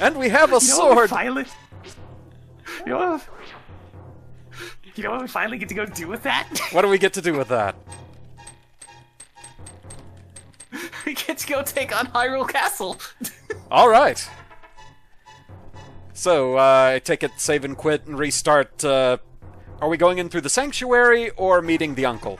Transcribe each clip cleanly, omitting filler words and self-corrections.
And we have a sword! Finally... You know what we finally get to go do with that? What do we get to do with that? We get to go take on Hyrule Castle! Alright. So, I take it, save and quit, and restart. Are we going in through the sanctuary, or meeting the uncle?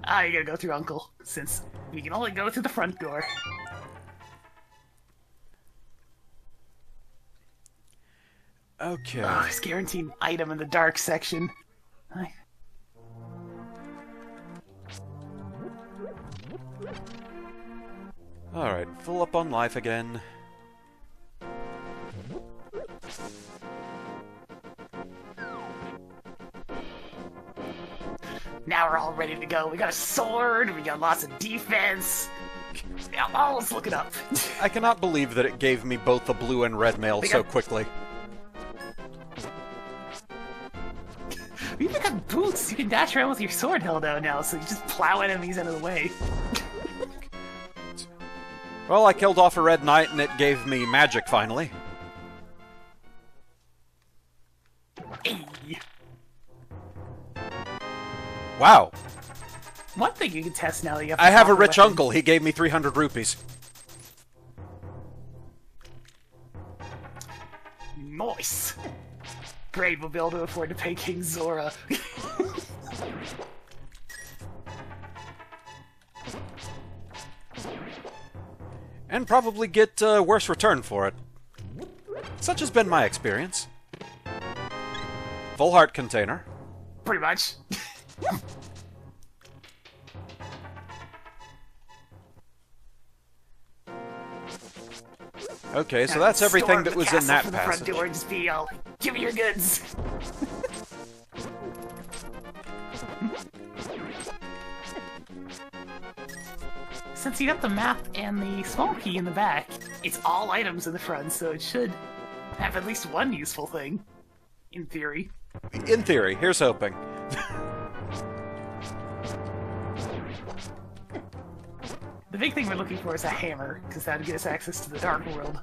You gotta go through Uncle, since we can only go through the front door. Okay. Oh, there's guaranteed item in the dark section. Alright, full up on life again. Now we're all ready to go. We got a sword, we got lots of defense. Yeah, oh, let's look it up. I cannot believe that it gave me both the blue and red mail so quickly. We even got boots. You can dash around with your sword held out now, so you just plow enemies out of the way. Well, I killed off a red knight and it gave me magic finally. Hey. Wow. One thing you can test now that you have I have a proper rich weapons. uncle. He gave me 300 rupees. Nice. Great, we'll be able to afford to pay King Zora. And probably get a worse return for it. Such has been my experience. Full heart container. Pretty much. Okay, so that's everything that was in that passage. passage. The front door and just be all, give me your goods. Since you got the map and the small key in the back, it's all items in the front, so it should have at least one useful thing. In theory. In theory, here's hoping. The big thing we're looking for is a hammer, because that would get us access to the Dark World.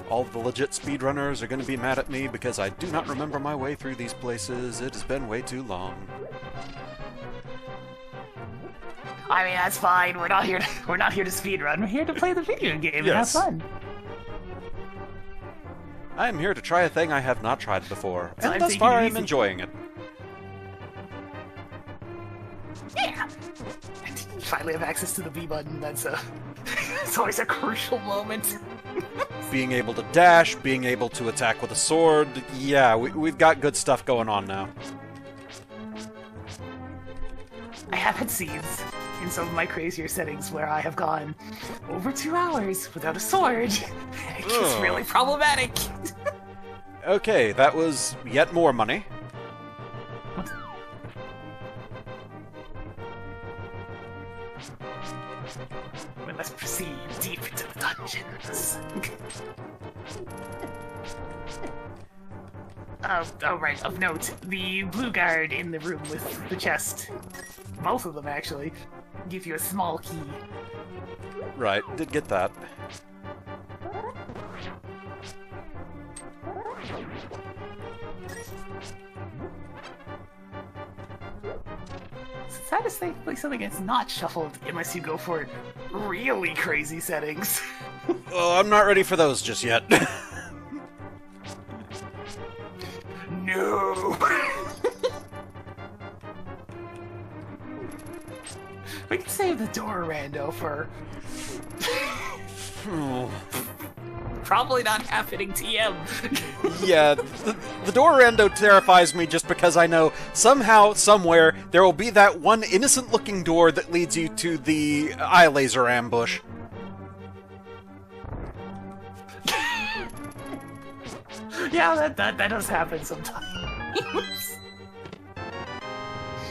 All of the legit speedrunners are going to be mad at me because I do not remember my way through these places. It has been way too long. I mean, that's fine. We're not here to speedrun. We're here to play the video game and have fun. I am here to try a thing I have not tried before, So and thus far I am enjoying it. Yeah! Finally have access to the B button. That's it's always a crucial moment. Being able to dash, being able to attack with a sword, yeah, we've got good stuff going on now. I have had scenes in some of my crazier settings where I have gone over 2 hours without a sword. It's really problematic. Okay, that was yet more money. We must proceed deep into the dungeons. Oh, right, of note, the blue guard in the room with the chest, both of them actually, give you a small key. Right, did get that. It's sad to say, like, something that's not shuffled unless you go for really crazy settings. Oh, I'm not ready for those just yet. No! We can save the door rando for... Probably not happening TM. Yeah, the door rando terrifies me just because I know somehow, somewhere, there will be that one innocent-looking door that leads you to the eye laser ambush. Yeah, that does happen sometimes.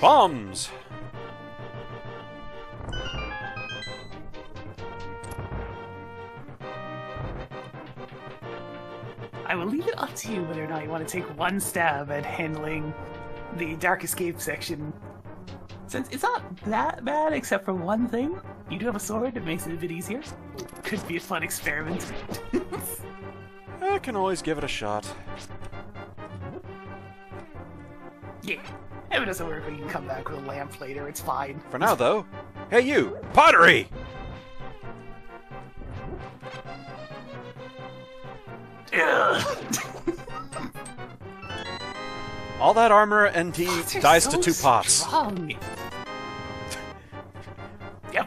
Bombs! I will leave it up to you whether or not you want to take one stab at handling the Dark Escape section. Since it's not that bad, except for one thing. You do have a sword that makes it a bit easier. Could be a fun experiment. I can always give it a shot. Yeah. If it doesn't work, we can come back with a lamp later. It's fine. For now, though. Hey, you! Pottery! All that armor and he dies to 2 pots. Strong. Yep.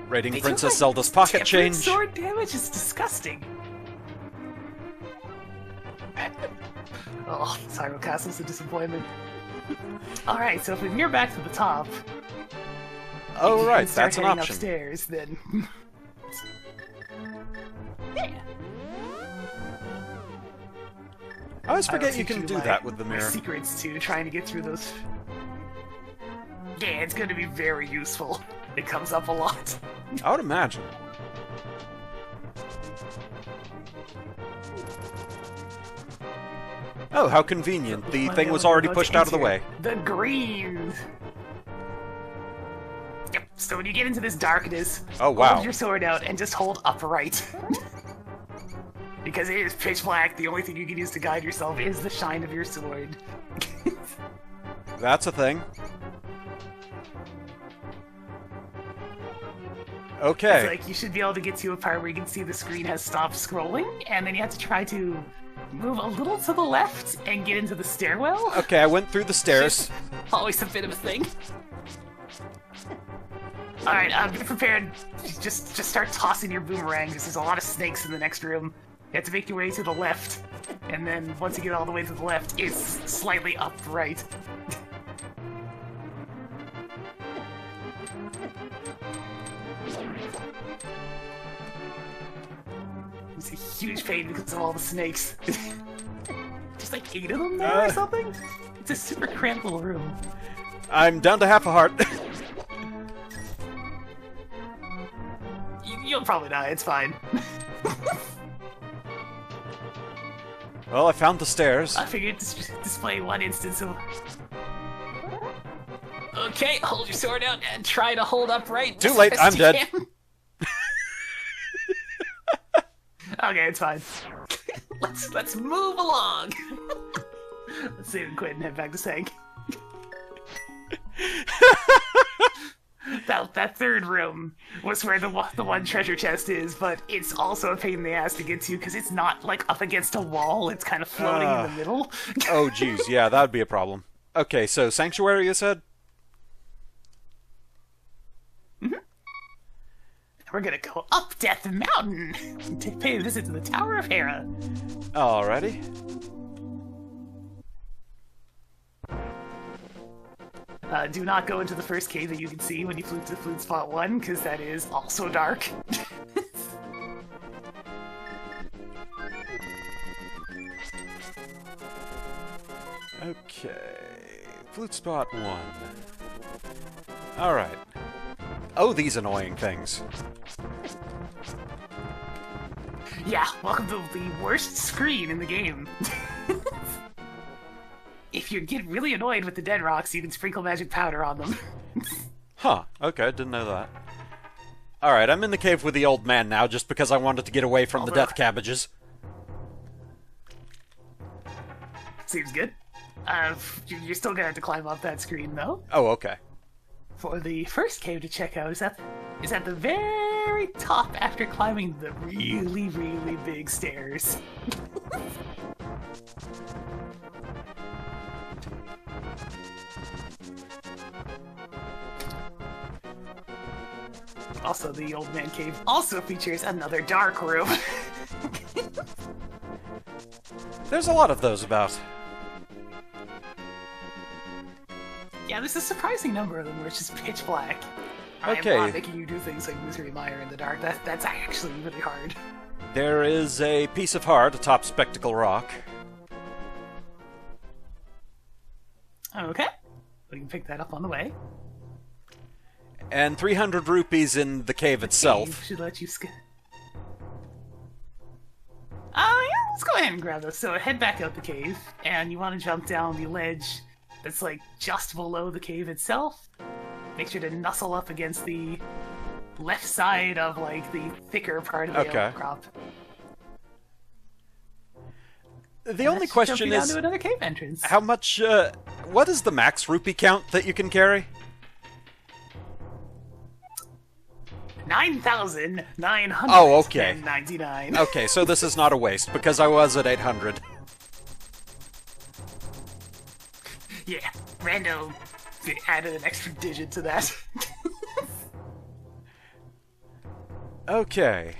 Raiding They Princess do, Zelda's pocket different change. Sword damage is disgusting. Oh, Hyrule Castle's a disappointment. Alright, so if we veer back to the top... Oh, right, start that's an heading option. upstairs, then... Yeah. I always forget I'll you teach can do my- that with the my mirror. secrets too, trying to get through those. Yeah, it's going to be very useful. It comes up a lot. I would imagine. Oh, how convenient. The thing was already pushed out of the way. The green. Yep. So when you get into this darkness, Oh, wow. hold your sword out and just hold upright. Because it is pitch black. The only thing you can use to guide yourself is the shine of your sword. That's a thing. Okay. It's like you should be able to get to a part where you can see the screen has stopped scrolling, and then you have to try to move a little to the left and get into the stairwell. Okay, I went through the stairs. Always a bit of a thing. Alright, be prepared. Just start tossing your boomerang, because there's a lot of snakes in the next room. You have to make your way to the left, and then once you get all the way to the left, it's slightly upright. It's a huge pain because of all the snakes. Just like 8 of them there or something? It's a super cramped little room. I'm down to half a heart. You'll probably die, it's fine. Well, I found the stairs. I figured display one instance of... Okay, hold your sword out and try to hold upright. Too late, I'm dead. Okay, it's fine. let's move along. Let's save and quit and head back to Sank. That third room was where the one treasure chest is, but it's also a pain in the ass to get to because it's not like up against a wall. It's kind of floating in the middle. Oh, geez, yeah, that'd be a problem. Okay, so Sanctuary, you said? Mm-hmm. We're gonna go up Death Mountain to pay a visit to the Tower of Hera. Alrighty. Do not go into the first cave that you can see when you flute to flute spot 1, because that is also dark. Okay. Flute spot 1. Alright. Oh, these annoying things. Yeah, welcome to the worst screen in the game. If you get really annoyed with the dead rocks, you can sprinkle magic powder on them. Huh, okay, didn't know that. Alright, I'm in the cave with the old man now, just because I wanted to get away from the death cabbages. Seems good. You're still gonna have to climb up that screen, though. Oh, okay. For the first cave to check out is at the very top after climbing the really, really big stairs. Also, the Old Man Cave also features another dark room. There's a lot of those about. Yeah, there's a surprising number of them where it's just pitch black. Okay. I am not making you do things like Misery Mire in the dark. That's actually really hard. There is a piece of heart atop Spectacle Rock. Okay. We can pick that up on the way. And 300 rupees in the cave itself. Cave should let you skip. Oh, yeah, let's go ahead ahead and grab those. So head back out the cave, and you want to jump down the ledge that's like just below the cave itself. Make sure to nuzzle up against the left side of like the thicker part of the outcrop. The only question is, down to another cave entrance. How much? What is the max rupee count that you can carry? 9,999. Oh, okay. Okay, so this is not a waste because I was at 800. Yeah, Rando added an extra digit to that. Okay.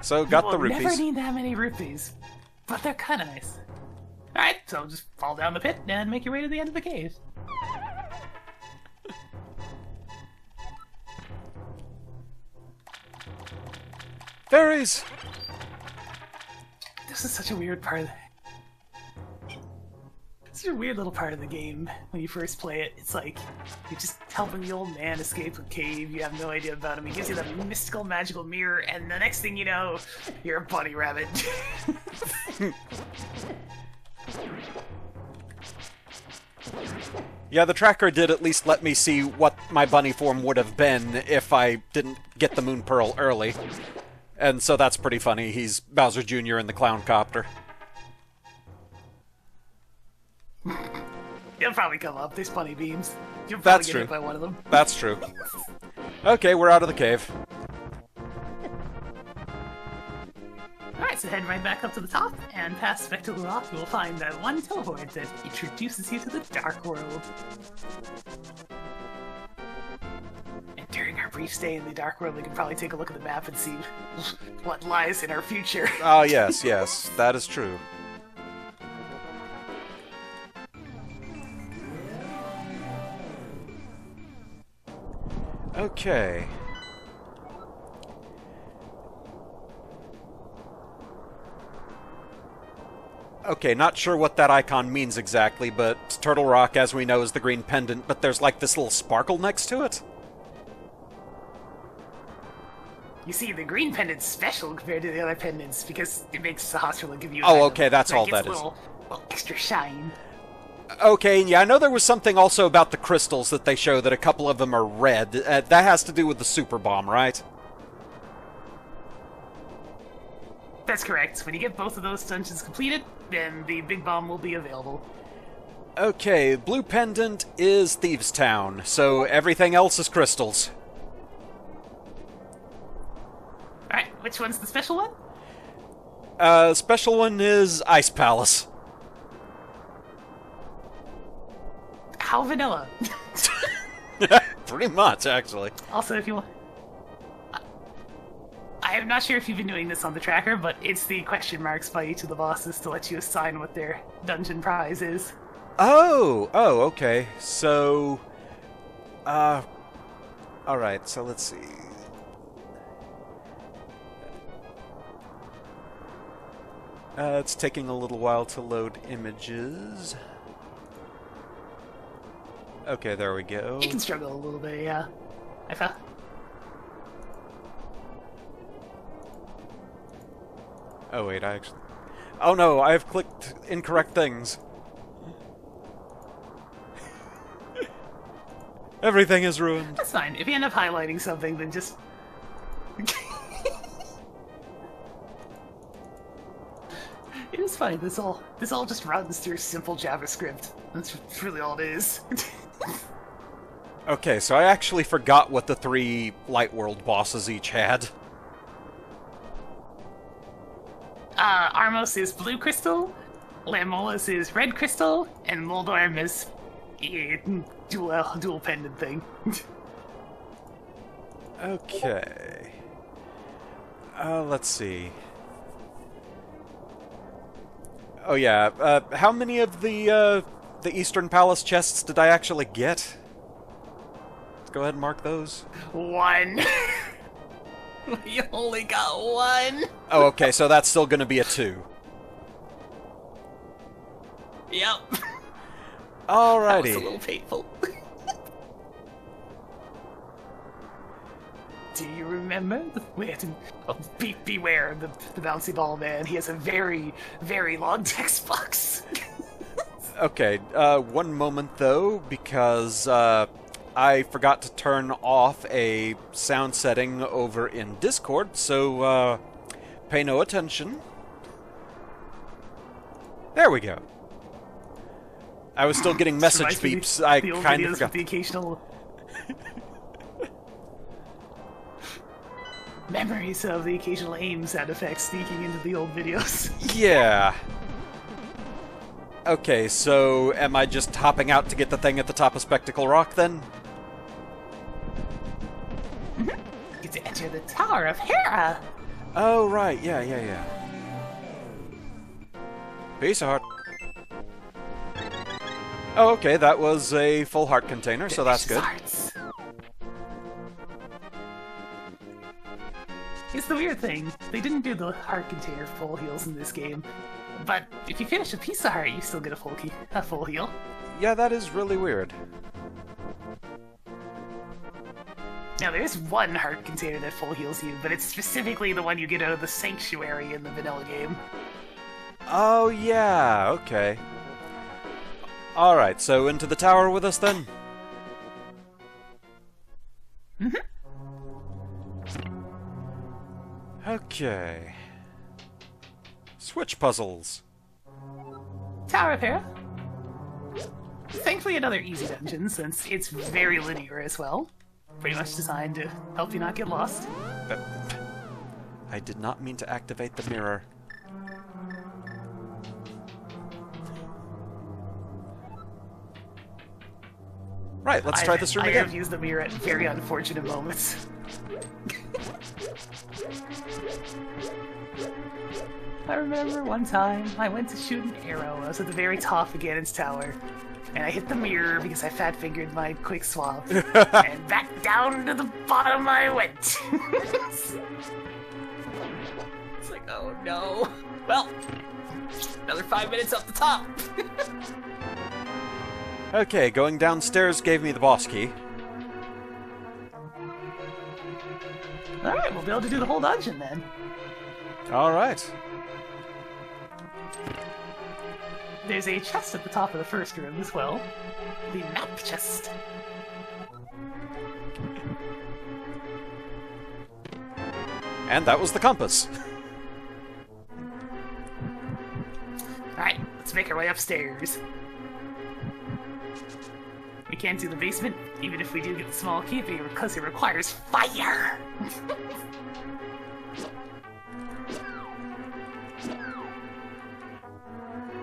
So got the rupees. Never need that many rupees, but they're kind of nice. All right, so just fall down the pit and make your way to the end of the cave. Fairies! This is such a weird part of It's a weird little part of the game when you first play it. It's like, you're just helping the old man escape a cave, you have no idea about him, he gives you that mystical magical mirror, and the next thing you know, you're a bunny rabbit. Yeah, the tracker did at least let me see what my bunny form would have been if I didn't get the Moon Pearl early. And so that's pretty funny. He's Bowser Jr. in the clown copter. He'll probably come up. There's bunny beams. You'll probably That's get true. hit by one of them. That's true. Okay, we're out of the cave. Alright, so head right back up to the top, and past Spectacle Rock, you will find that one teleport that introduces you to the Dark World. And during our brief stay in the Dark World, we can probably take a look at the map and see what lies in our future. Oh, yes, yes, that is true. Okay. Okay, not sure what that icon means exactly, but Turtle Rock, as we know, is the green pendant, but there's like this little sparkle next to it? You see, the green pendant's special compared to the other pendants because it makes the hospital give you Oh, okay, that's all that is. Little extra shine. Okay, yeah, I know there was something also about the crystals that they show that a couple of them are red. That has to do with the super bomb, right? That's correct. When you get both of those dungeons completed, then the big bomb will be available. Okay, blue pendant is Thieves' Town, so everything else is crystals. Alright, which one's the special one? Special one is Ice Palace. How vanilla. Pretty much, actually. Also, if you want... I'm not sure if you've been doing this on the tracker, but it's the question marks by each of the bosses to let you assign what their dungeon prize is. Oh, okay. So, alright, so let's see. It's taking a little while to load images. Okay, there we go. You can struggle a little bit, yeah. I found... Oh wait, I actually... Oh no, I've clicked incorrect things. Everything is ruined. That's fine. If you end up highlighting something, then just... It is fine. This all just runs through simple JavaScript. That's really all it is. Okay, so I actually forgot what the 3 Light World bosses each had. Armos is blue crystal, Lamolus is red crystal, and Moldorm is dual pendant thing. Okay. Let's see. Oh yeah, how many of the Eastern Palace chests did I actually get? Let's go ahead and mark those. 1. You only got 1. Oh, okay, so that's still gonna be a 2. Yep. Alrighty. That was a little painful. Do you remember? Beware the bouncy ball man. He has a very, very long text box. Okay, one moment though, because I forgot to turn off a sound setting over in Discord, so pay no attention. There we go. I was still getting message beeps. I kind of forgot. The occasional memories of the occasional aim sound effects sneaking into the old videos. Yeah. Okay, so am I just hopping out to get the thing at the top of Spectacle Rock then? Get to enter the Tower of Hera. Oh, right. Yeah. Peace of heart. Oh, okay, that was a full heart container, so that's good. Hearts. It's the weird thing. They didn't do the heart container full heals in this game. But if you finish a piece of heart, you still get a full heal. Yeah, that is really weird. Now, there's one heart container that full heals you, but it's specifically the one you get out of the Sanctuary in the vanilla game. Oh, yeah, okay. Alright, so into the tower with us then? Okay. Switch puzzles. Tower of Hera. Thankfully another easy dungeon, since it's very linear as well. Pretty much designed to help you not get lost. I did not mean to activate the mirror. Right, let's try this room again. I have used the mirror at very unfortunate moments. I remember one time I went to shoot an arrow. I was at the very top of Ganon's tower, and I hit the mirror because I fat-fingered my quick swap, and back down to the bottom I went. It's like, oh no. Well, another 5 minutes up the top. Okay, going downstairs gave me the boss key. Alright, we'll be able to do the whole dungeon then. Alright. There's a chest at the top of the first room as well. The map chest. And that was the compass. Alright, let's make our way upstairs. We can't do the basement, even if we do get the small key, because it requires fire!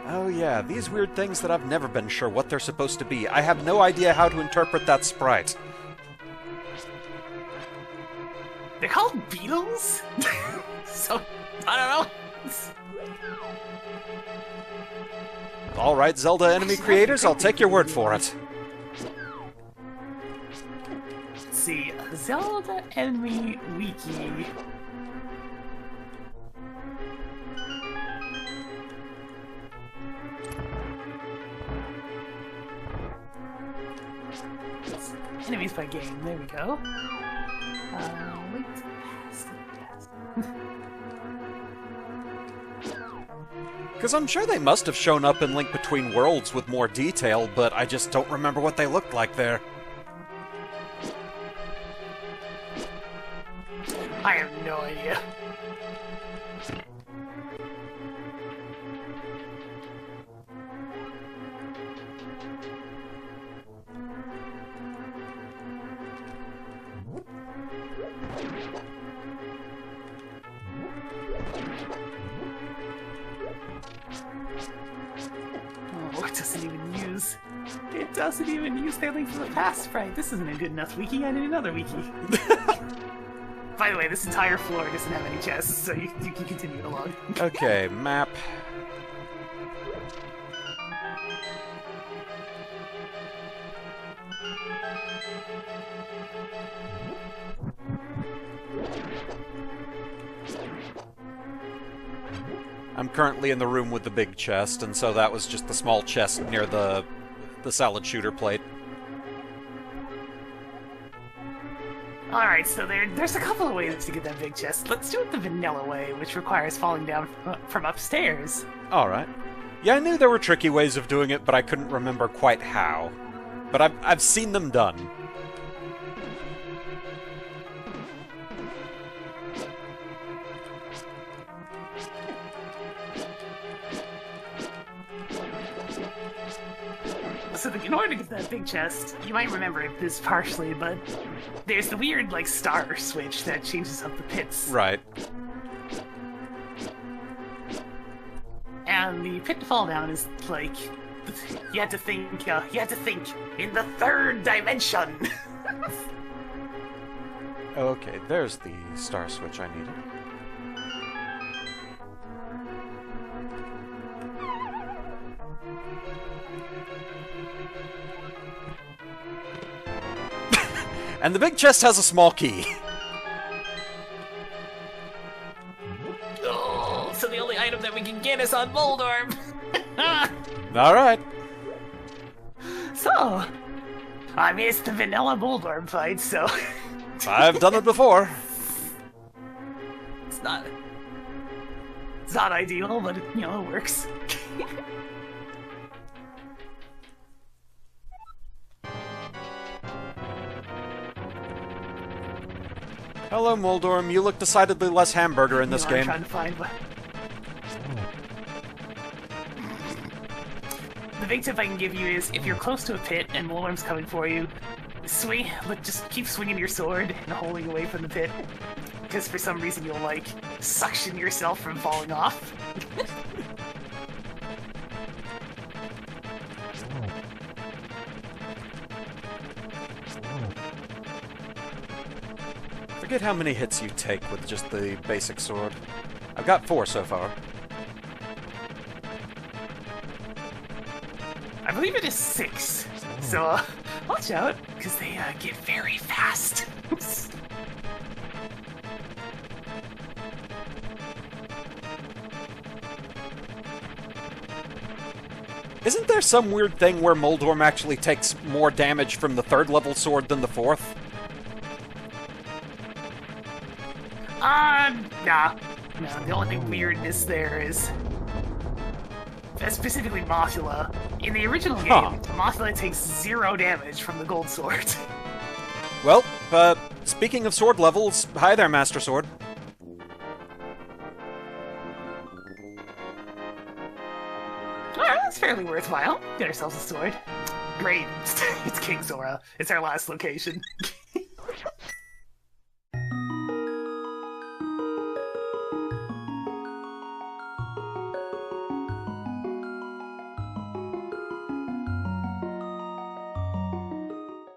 Oh yeah, these weird things that I've never been sure what they're supposed to be. I have no idea how to interpret that sprite. They're called beetles? So, I don't know. Alright, Zelda enemy creators, I'll take your word for it. Let's see, Zelda enemy wiki. Enemies by game, there we go. Wait, past. Because I'm sure they must have shown up in Link Between Worlds with more detail, but I just don't remember what they looked like there. I have no idea. Oh, it doesn't even use their Link from the Past sprite. This isn't a good enough wiki. I need another wiki. By the way, this entire floor doesn't have any chests, so you can continue along. Okay, map. I'm currently in the room with the big chest, and so that was just the small chest near the salad shooter plate. Alright, so there's a couple of ways to get that big chest. Let's do it the vanilla way, which requires falling down from upstairs. Alright. Yeah, I knew there were tricky ways of doing it, but I couldn't remember quite how. But I've seen them done. So in order to get that big chest, you might remember this partially, but there's the weird, like, star switch that changes up the pits. Right. And the pit to fall down is, like, you had to think in the third dimension. Okay, there's the star switch I needed. And the big chest has a small key. Oh, so the only item that we can get is on Moldorm. Alright. So, I mean, it's the vanilla Moldorm fight, so... I've done it before. It's not ideal, but, it works. Hello, Moldorm. You look decidedly less hamburger in this game. I'm trying to find one. The big tip I can give you is, if you're close to a pit and Moldorm's coming for you, just keep swinging your sword and holding away from the pit. Because for some reason you'll, like, suction yourself from falling off. Forget how many hits you take with just the basic sword. I've got 4 so far. I believe it is 6. So, watch out, because they get very fast. Isn't there some weird thing where Moldorm actually takes more damage from the 3rd level sword than the 4th? Nah. No, the only weirdness there is... specifically Mothula. In the original game, Mothula takes 0 damage from the gold sword. Well, speaking of sword levels, hi there, Master Sword. Alright, that's fairly worthwhile. Get ourselves a sword. Great. It's King Zora. It's our last location.